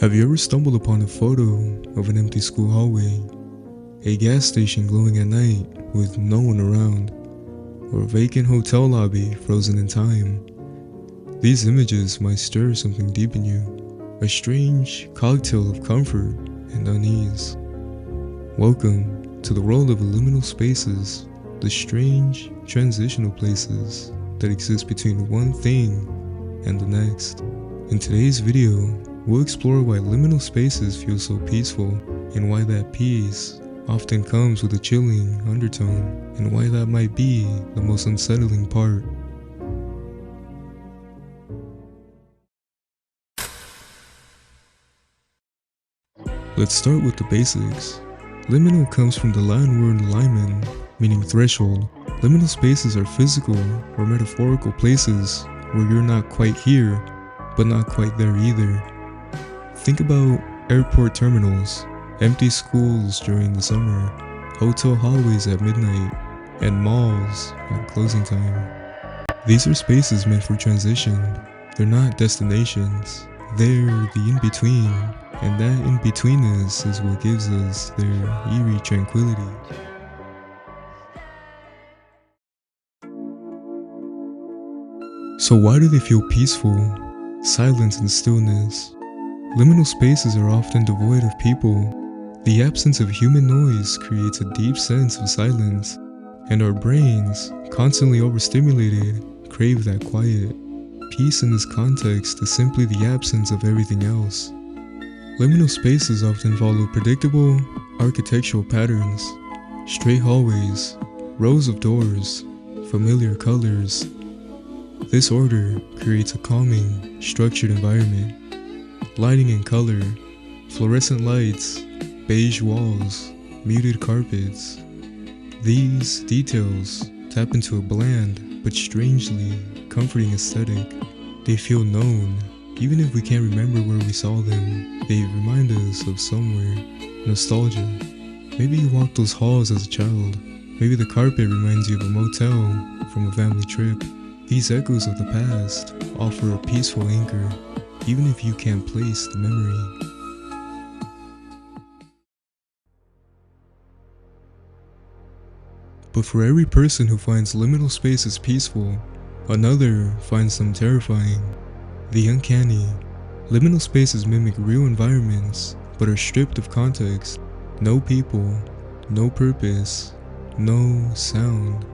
Have you ever stumbled upon a photo of an empty school hallway, a gas station glowing at night with no one around, or a vacant hotel lobby frozen in time? These images might stir something deep in you, a strange cocktail of comfort and unease. Welcome to the world of liminal spaces, the strange transitional places that exist between one thing and the next. In today's video, we'll explore why liminal spaces feel so peaceful, and why that peace often comes with a chilling undertone, and why that might be the most unsettling part. Let's start with the basics. Liminal comes from the Latin word limen, meaning threshold. Liminal spaces are physical or metaphorical places where you're not quite here, but not quite there either. Think about airport terminals, empty schools during the summer, hotel hallways at midnight, and malls at closing time. These are spaces meant for transition. They're not destinations. They're the in-between, and that in-betweenness is what gives us their eerie tranquility. So why do they feel peaceful? Silence and stillness. Liminal spaces are often devoid of people. The absence of human noise creates a deep sense of silence, and our brains, constantly overstimulated, crave that quiet. Peace in this context is simply the absence of everything else. Liminal spaces often follow predictable architectural patterns, straight hallways, rows of doors, familiar colors. This order creates a calming, structured environment. Lighting and color, fluorescent lights, beige walls, muted carpets. These details tap into a bland but strangely comforting aesthetic. They feel known, even if we can't remember where we saw them. They remind us of somewhere. Nostalgia. Maybe you walked those halls as a child. Maybe the carpet reminds you of a motel from a family trip. These echoes of the past offer a peaceful anchor, even if you can't place the memory. But for every person who finds liminal spaces peaceful, another finds them terrifying. The uncanny. Liminal spaces mimic real environments, but are stripped of context. No people, no purpose, no sound.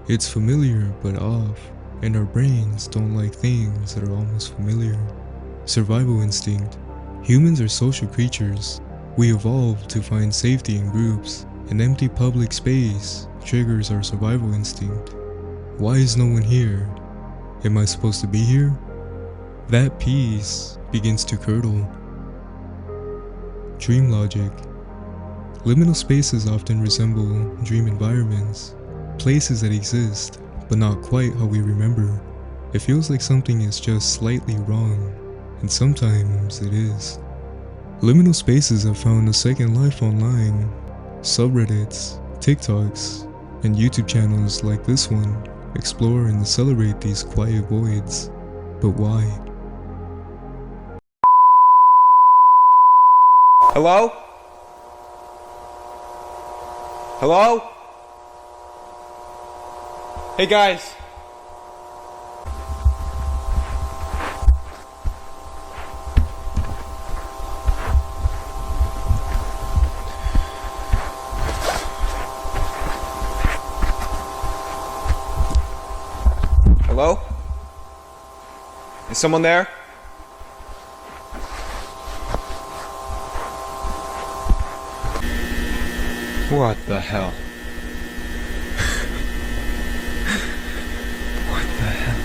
It's familiar but off, and our brains don't like things that are almost familiar. Survival instinct. Humans are social creatures. We evolved to find safety in groups. An empty public space triggers our survival instinct. Why is no one here? Am I supposed to be here? That peace begins to curdle. Dream logic. Liminal spaces often resemble dream environments, places that exist, but not quite how we remember. It feels like something is just slightly wrong, and sometimes it is. Liminal spaces have found a second life online. Subreddits, TikToks, and YouTube channels like this one explore and celebrate these quiet voids. But why? Hello? Hello? Hey guys. Hello? Is someone there? What the hell? What the hell?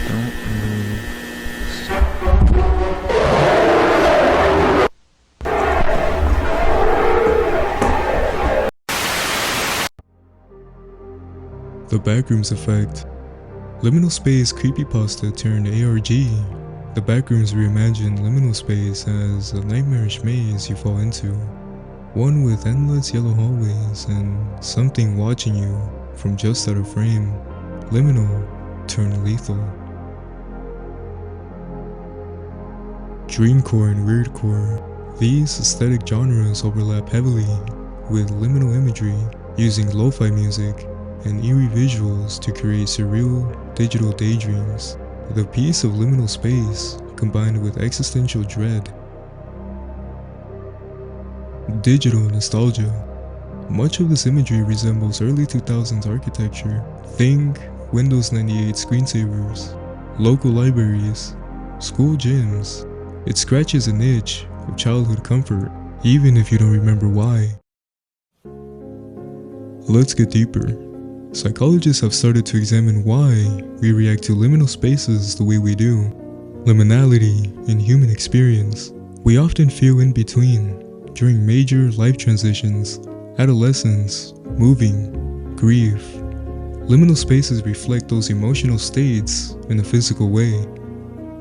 Don't move. The Backrooms effect. Liminal space creepypasta turned ARG. The Backrooms reimagined liminal space as a nightmarish maze you fall into. One with endless yellow hallways and something watching you from just out of frame. Liminal turned lethal. Dreamcore and weirdcore. These aesthetic genres overlap heavily with liminal imagery, using lo-fi music and eerie visuals to create surreal digital daydreams. The peace of liminal space combined with existential dread. Digital nostalgia. Much of this imagery resembles early 2000s architecture. Think Windows 98 screensavers, local libraries, school gyms. It scratches an itch of childhood comfort, even if you don't remember why. Let's get deeper. Psychologists have started to examine why we react to liminal spaces the way we do. Liminality in human experience. We often feel in between during major life transitions, adolescence, moving, grief. Liminal spaces reflect those emotional states in a physical way.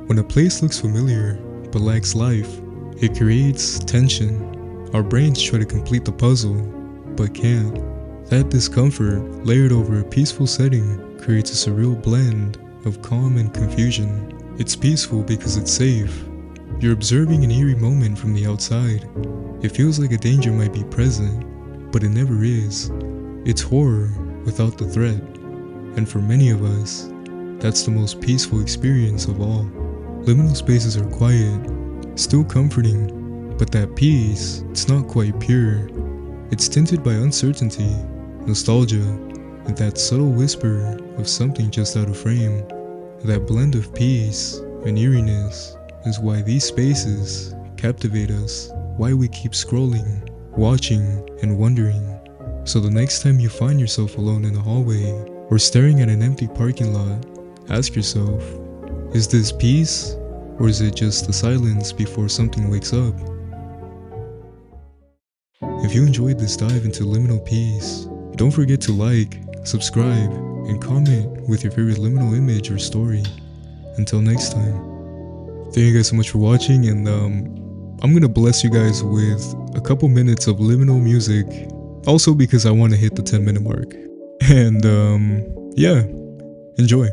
When a place looks familiar but lacks life, it creates tension. Our brains try to complete the puzzle, but can't. That discomfort, layered over a peaceful setting, creates a surreal blend of calm and confusion. It's peaceful because it's safe. You're observing an eerie moment from the outside. It feels like a danger might be present, but it never is. It's horror without the threat. And for many of us, that's the most peaceful experience of all. Liminal spaces are quiet, still comforting, but that peace, it's not quite pure. It's tinted by uncertainty, nostalgia, and that subtle whisper of something just out of frame. That blend of peace and eeriness is why these spaces captivate us, why we keep scrolling, watching, and wondering. So the next time you find yourself alone in a hallway or staring at an empty parking lot, ask yourself, is this peace, or is it just the silence before something wakes up? If you enjoyed this dive into liminal peace, don't forget to like, subscribe, and comment with your favorite liminal image or story. Until next time. Thank you guys so much for watching, and I'm gonna bless you guys with a couple minutes of liminal music, also because I want to hit the 10-minute mark. And yeah, enjoy.